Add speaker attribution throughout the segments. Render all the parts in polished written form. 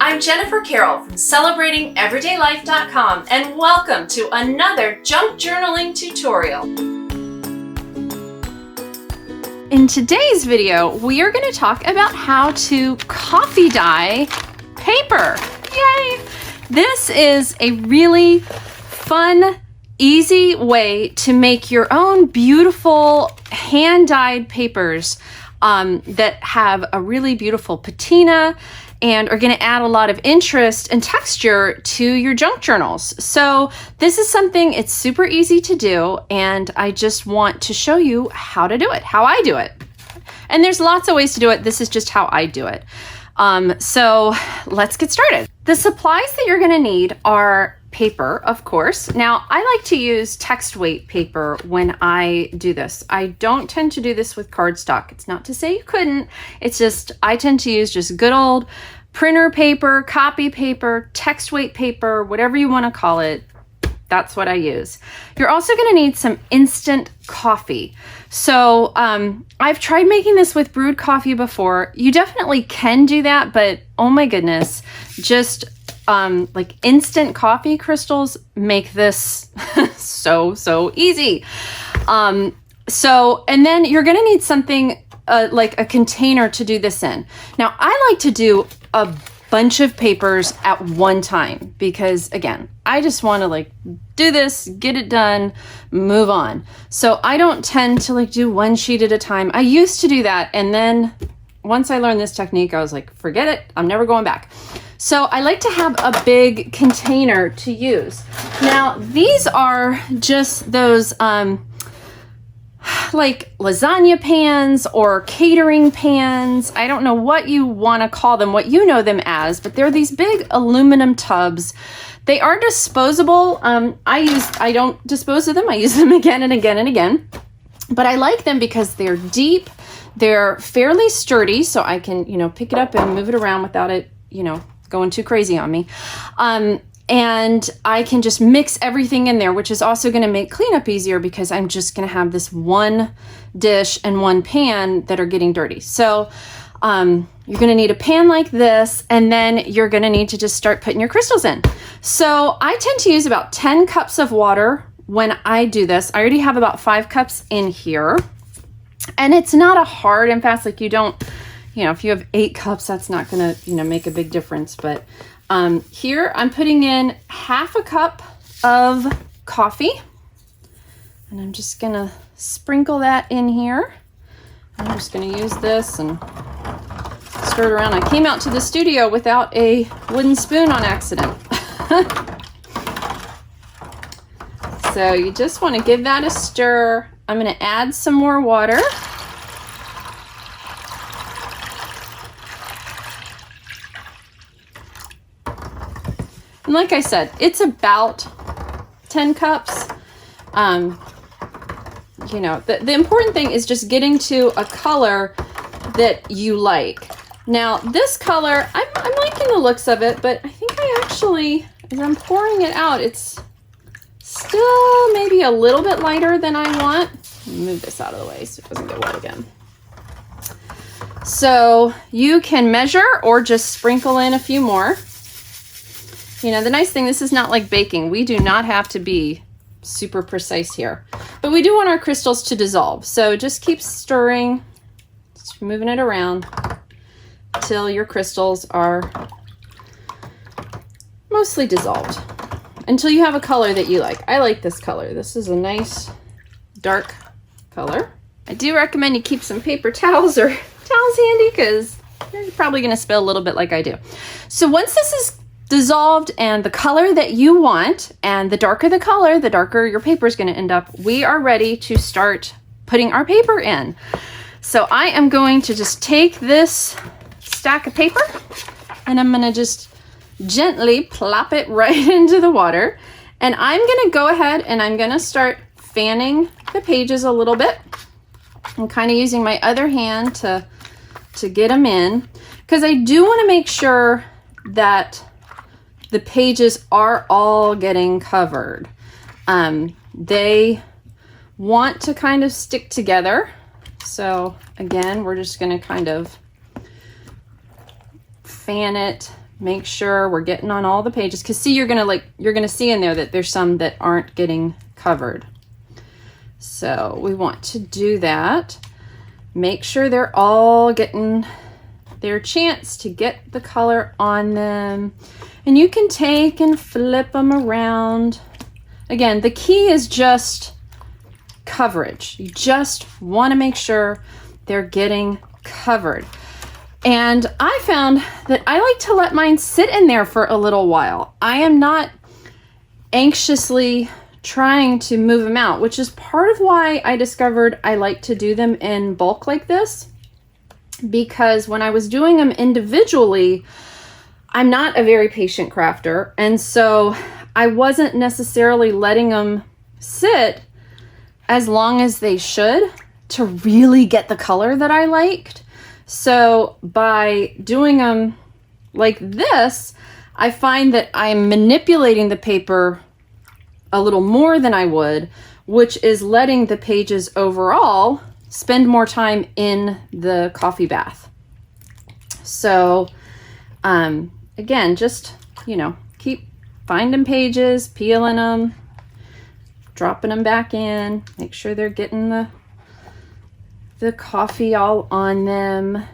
Speaker 1: I'm Jennifer Carroll from CelebratingEverydayLife.com and welcome to another junk journaling tutorial. In today's video, we are going to talk about how to coffee dye paper. Yay! This is a really fun, easy way to make your own beautiful hand-dyed papers that have a really beautiful patina and are going to add a lot of interest and texture to your junk journals. So this is something, it's super easy to do, and I just want to show you how to do it, how I do it. And there's lots of ways to do it. This is just how I do it. So let's get started. The supplies that you're going to need are paper, of course. Now, I like to use text weight paper when I do this. I don't tend to do this with cardstock. It's not to say you couldn't. It's just, I tend to use just good old printer paper, copy paper, text weight paper, whatever you want to call it. That's what I use. You're also going to need some instant coffee. So I've tried making this with brewed coffee before. You definitely can do that, but oh my goodness, just like instant coffee crystals make this so easy. And then you're gonna need something like a container to do this in. Now, I like to do a bunch of papers at one time because, again, I just want to like do this, get it done, move on. So I don't tend to like do one sheet at a time. I used to do that, and then once I learned this technique, I was like, forget it, I'm never going back. So I like to have a big container to use. Now, these are just those like lasagna pans or catering pans. I don't know what you want to call them, what you know them as, but they're these big aluminum tubs. They are disposable. I don't dispose of them. I use them again and again and again. But I like them because they're deep, they're fairly sturdy, so I can, pick it up and move it around without it, going too crazy on me. And I can just mix everything in there, which is also going to make cleanup easier because I'm just going to have this one dish and one pan that are getting dirty. So you're going to need a pan like this, and then you're going to need to just start putting your crystals in. So I tend to use about 10 cups of water when I do this. I already have about 5 cups in here, and it's not a hard and fast, like you don't, if you have 8 cups, that's not going to, make a big difference. But here I'm putting in half a cup of coffee, and I'm just going to sprinkle that in here. I'm just going to use this and stir it around. I came out to the studio without a wooden spoon on accident. So you just want to give that a stir. I'm going to add some more water. And like I said, it's about 10 cups. The important thing is just getting to a color that you like. Now, this color, I'm liking the looks of it, but I think I actually, as I'm pouring it out, it's still maybe a little bit lighter than I want. Move this out of the way so it doesn't get wet again. So you can measure or just sprinkle in a few more. The nice thing, this is not like baking. We do not have to be super precise here, but we do want our crystals to dissolve. So just keep stirring, just moving it around till your crystals are mostly dissolved, until you have a color that you like. I like this color. This is a nice dark color. I do recommend you keep some paper towels or towels handy because you're probably going to spill a little bit like I do. So once this is dissolved and the color that you want, and the darker the color, the darker your paper is going to end up, we are ready to start putting our paper in. So I am going to just take this stack of paper and I'm going to just gently plop it right into the water. And I'm going to go ahead and I'm going to start fanning the pages a little bit. I'm kind of using my other hand to get them in, because I do want to make sure that the pages are all getting covered. They want to kind of stick together. So again, we're just going to kind of fan it make sure we're getting on all the pages. Because see, you're gonna see in there that there's some that aren't getting covered. So we want to do that. Make sure they're all getting their chance to get the color on them. And you can take and flip them around. Again, the key is just coverage. You just want to make sure they're getting covered. And I found that I like to let mine sit in there for a little while. I am not anxiously trying to move them out, which is part of why I discovered I like to do them in bulk like this. Because when I was doing them individually, I'm not a very patient crafter. And so I wasn't necessarily letting them sit as long as they should to really get the color that I liked. So by doing them like this, I find that I'm manipulating the paper a little more than I would, which is letting the pages overall spend more time in the coffee bath. So again, just, keep finding pages, peeling them, dropping them back in, make sure they're getting the coffee all on them.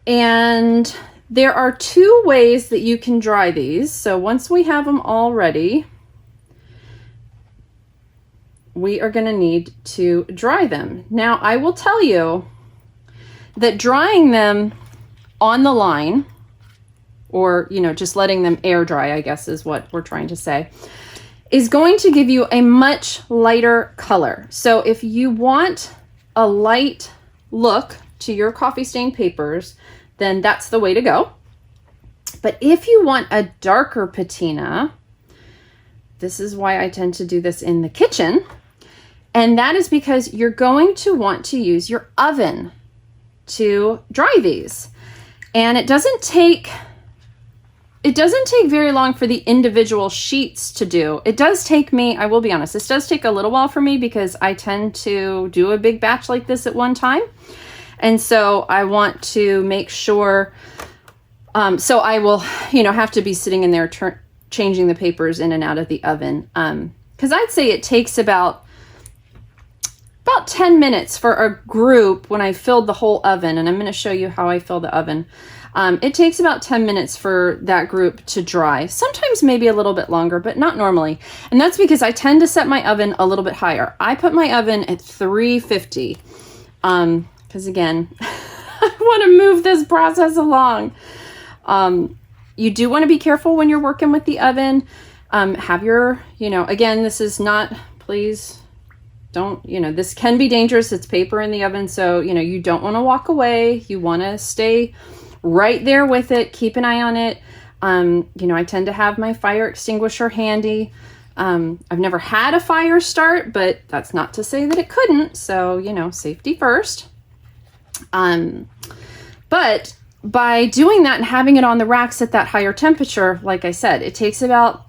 Speaker 1: And there are two ways that you can dry these. So once we have them all ready, we are going to need to dry them. Now, I will tell you that drying them on the line, or, just letting them air dry, I guess is what we're trying to say, is going to give you a much lighter color. So if you want a light look to your coffee stain papers, then that's the way to go. But if you want a darker patina, this is why I tend to do this in the kitchen. And that is because you're going to want to use your oven to dry these. And it doesn't take very long for the individual sheets to do. It does take me, I will be honest, this does take a little while for me because I tend to do a big batch like this at one time. And so I want to make sure, so I will, have to be sitting in there changing the papers in and out of the oven. Because I'd say it takes about 10 minutes for a group when I filled the whole oven. And I'm going to show you how I fill the oven. It takes about 10 minutes for that group to dry. Sometimes maybe a little bit longer, but not normally. And that's because I tend to set my oven a little bit higher. I put my oven at 350. Because again, I want to move this process along. You do want to be careful when you're working with the oven. Have your, again, this is not, please don't, this can be dangerous. It's paper in the oven. So, you don't want to walk away. You want to stay right there with it. Keep an eye on it. I tend to have my fire extinguisher handy. I've never had a fire start, but that's not to say that it couldn't. So, safety first. But by doing that and having it on the racks at that higher temperature, like I said, it takes about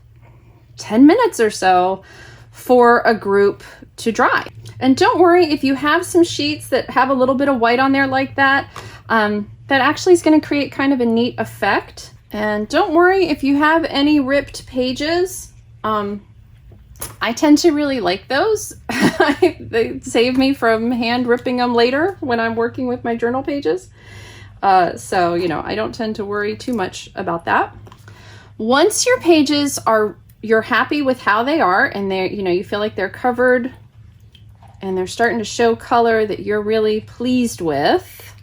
Speaker 1: 10 minutes or so for a group to dry. And don't worry if you have some sheets that have a little bit of white on there like that, that actually is going to create kind of a neat effect. And don't worry if you have any ripped pages. I tend to really like those. They save me from hand ripping them later when I'm working with my journal pages. So, I don't tend to worry too much about that. Once your pages you're happy with how they are and they're, you feel like they're covered and they're starting to show color that you're really pleased with,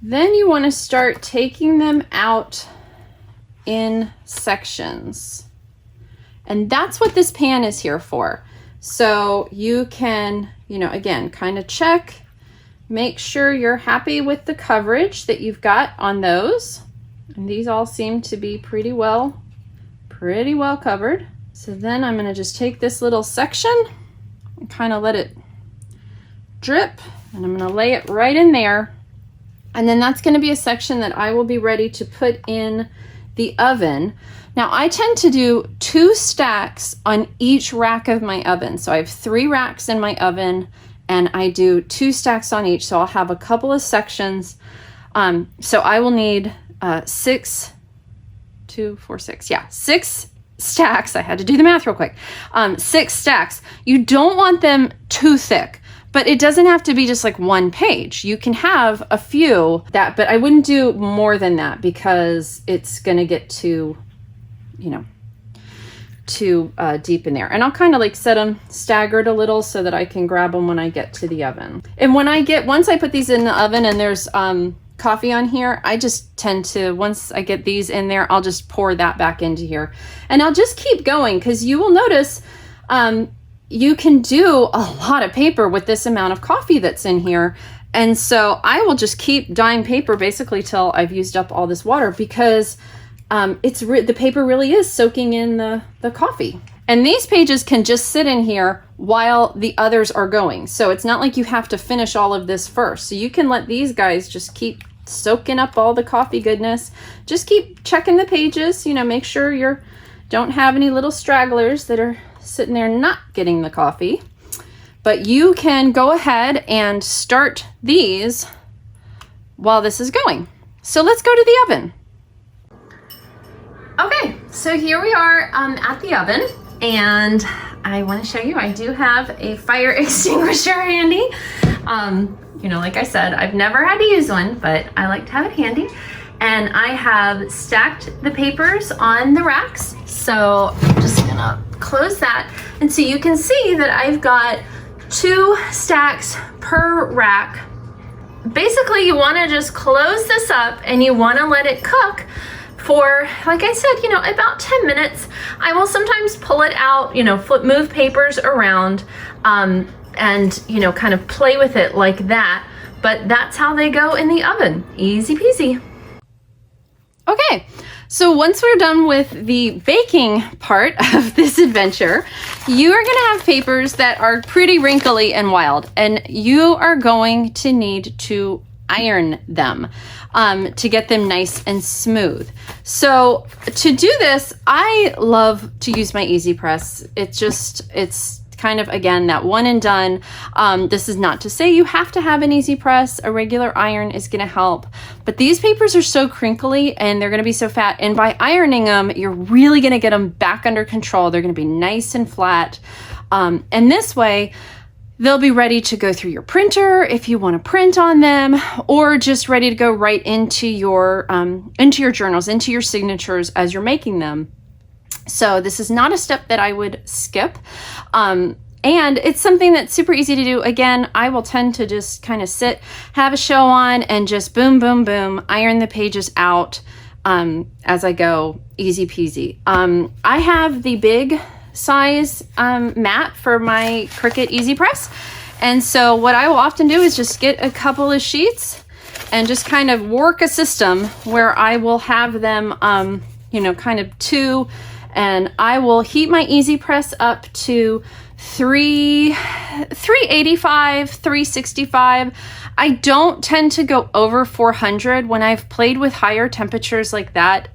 Speaker 1: then you want to start taking them out in sections. And that's what this pan is here for. So you can, again, kind of check, make sure you're happy with the coverage that you've got on those. And these all seem to be pretty well covered. So then I'm going to just take this little section and kind of let it drip, and I'm going to lay it right in there. And then that's going to be a section that I will be ready to put in the oven. Now I tend to do 2 stacks on each rack of my oven. So I have 3 racks in my oven and I do 2 stacks on each. So I'll have a couple of sections. So I will need 6 stacks. I had to do the math real quick. 6 stacks. You don't want them too thick, but it doesn't have to be just like 1 page. You can have a few that, but I wouldn't do more than that because it's going to get too, too deep in there. And I'll kind of like set them staggered a little so that I can grab them when I get to the oven. And once I put these in the oven and there's coffee on here, I just tend to, once I get these in there, I'll just pour that back into here. And I'll just keep going because you will notice you can do a lot of paper with this amount of coffee that's in here. And so I will just keep dyeing paper basically till I've used up all this water because the paper really is soaking in the coffee. And these pages can just sit in here while the others are going. So it's not like you have to finish all of this first. So you can let these guys just keep soaking up all the coffee goodness. Just keep checking the pages, make sure you don't have any little stragglers that are sitting there not getting the coffee. But you can go ahead and start these while this is going. So let's go to the oven. Okay, so here we are at the oven, and I want to show you, I do have a fire extinguisher handy. Like I said, I've never had to use one, but I like to have it handy. And I have stacked the papers on the racks. So I'm just gonna close that. And so you can see that I've got 2 stacks per rack. Basically, you wanna just close this up and you wanna let it cook for, like I said, about 10 minutes. I will sometimes pull it out, move papers around, and, kind of play with it like that. But that's how they go in the oven. Easy peasy. Okay, so once we're done with the baking part of this adventure, you are gonna have papers that are pretty wrinkly and wild, and you are going to need to iron them to get them nice and smooth. So to do this, I love to use my Easy Press. It's kind of, again, that one and done. This is not to say you have to have an Easy Press. A regular iron is going to help. But these papers are so crinkly and they're going to be so fat. And by ironing them, you're really going to get them back under control. They're going to be nice and flat. And this way, they'll be ready to go through your printer if you want to print on them, or just ready to go right into your journals, into your signatures as you're making them. So this is not a step that I would skip. And it's something that's super easy to do. Again, I will tend to just kind of sit, have a show on, and just boom, boom, boom, iron the pages out as I go, easy peasy. I have the big size mat for my Cricut Easy Press. And so what I will often do is just get a couple of sheets and just kind of work a system where I will have them, kind of 2, and I will heat my Easy Press up to 385, 365. I don't tend to go over 400 when I've played with higher temperatures like that.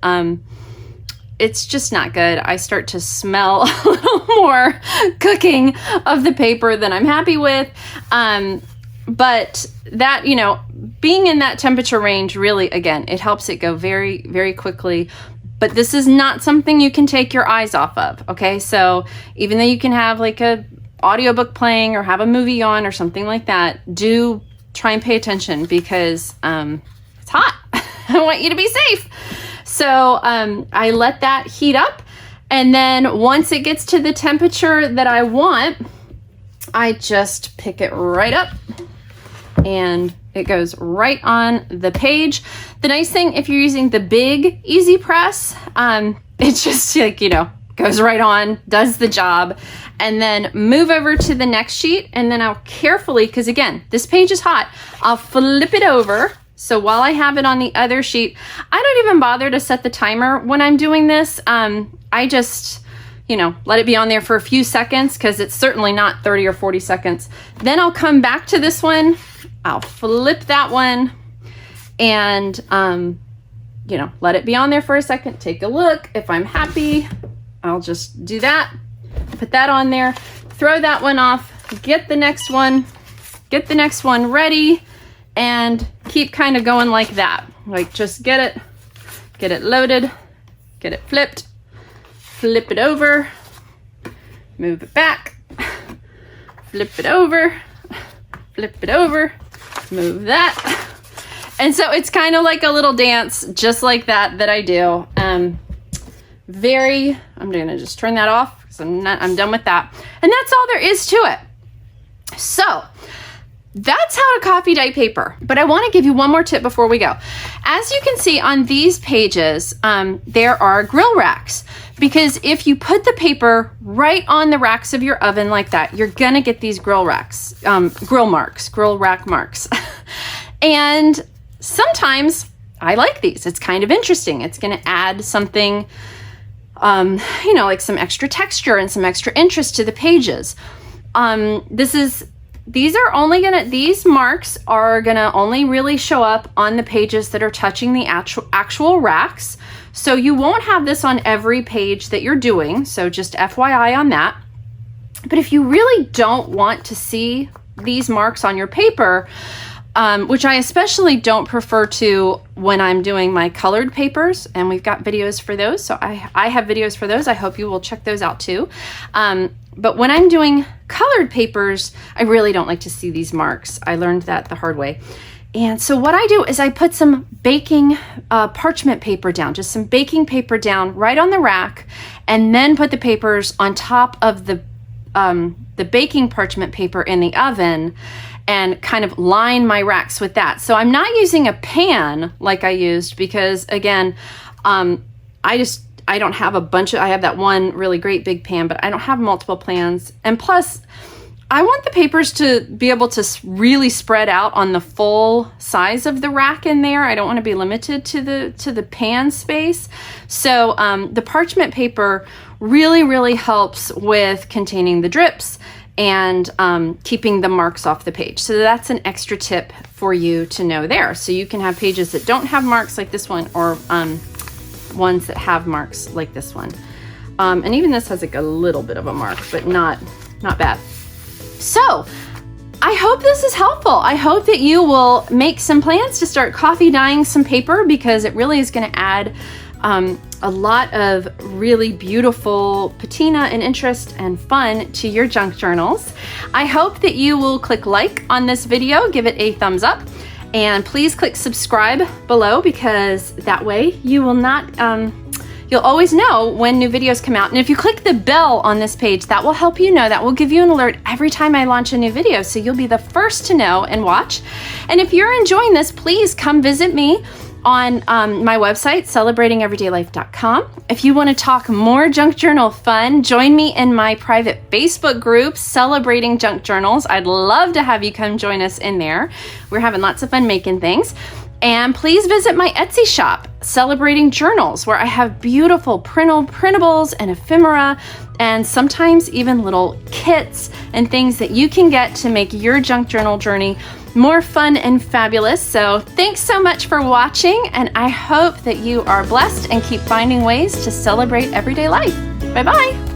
Speaker 1: It's just not good. I start to smell a little more cooking of the paper than I'm happy with. But that, being in that temperature range, really, again, it helps it go very, very quickly. But this is not something you can take your eyes off of, okay? So even though you can have like a audiobook playing or have a movie on or something like that, do try and pay attention because it's hot. I want you to be safe. So I let that heat up, and then once it gets to the temperature that I want, I just pick it right up and it goes right on the page. The nice thing, if you're using the big Easy Press, it's just like, goes right on, does the job, and then move over to the next sheet, and then I'll carefully, because again, this page is hot, I'll flip it over. So while I have it on the other sheet, I don't even bother to set the timer when I'm doing this. I just, let it be on there for a few seconds because it's certainly not 30 or 40 seconds. Then I'll come back to this one. I'll flip that one and, let it be on there for a second. Take a look. If I'm happy, I'll just do that. Put that on there. Throw that one off. Get the next one. get the next one ready and keep kind of going like that. Like just get it loaded, get it flipped, flip it over, move it back, flip it over, move that. And so it's kind of like a little dance just like that I do. I'm gonna just turn that off because I'm done with that. And that's all there is to it. So that's how to coffee dye paper. But I want to give you one more tip before we go. As you can see on these pages, there are grill racks. Because if you put the paper right on the racks of your oven like that, you're gonna get these grill rack marks. And sometimes I like these. It's kind of interesting. It's gonna add something, like some extra texture and some extra interest to the pages. These marks are gonna only really show up on the pages that are touching the actual racks. So you won't have this on every page that you're doing. So just FYI on that. But if you really don't want to see these marks on your paper, which I especially don't prefer to when I'm doing my colored papers, and we've got videos for those. So I have videos for those. I hope you will check those out too. But when I'm doing colored papers, I really don't like to see these marks. I learned that the hard way. And so what I do is I put some baking parchment paper down, just some baking paper down right on the rack, and then put the papers on top of the baking parchment paper in the oven and kind of line my racks with that. So I'm not using a pan like I used because, again, I don't have I have that one really great big pan, but I don't have multiple pans. And plus, I want the papers to be able to really spread out on the full size of the rack in there. I don't want to be limited to the pan space. So the parchment paper really helps with containing the drips and keeping the marks off the page. So that's an extra tip for you to know there. So you can have pages that don't have marks like this one, or ones that have marks like this one. And even this has like a little bit of a mark, but not bad. So I hope this is helpful. I hope that you will make some plans to start coffee dyeing some paper, because it really is going to add a lot of really beautiful patina and interest and fun to your junk journals. I hope that you will click like on this video, give it a thumbs up, and please click subscribe below, because that way you will not, you'll always know when new videos come out. And if you click the bell on this page, that will help you know, that will give you an alert every time I launch a new video. So you'll be the first to know and watch. And if you're enjoying this, please come visit me on my website, celebratingeverydaylife.com. If you want to talk more junk journal fun, join me in my private Facebook group, Celebrating Junk Journals. I'd love to have you come join us in there. We're having lots of fun making things. And please visit my Etsy shop, Celebrating Journals, where I have beautiful printables and ephemera, and sometimes even little kits and things that you can get to make your junk journal journey more fun and fabulous. So thanks so much for watching, and I hope that you are blessed and keep finding ways to celebrate everyday life. Bye-bye.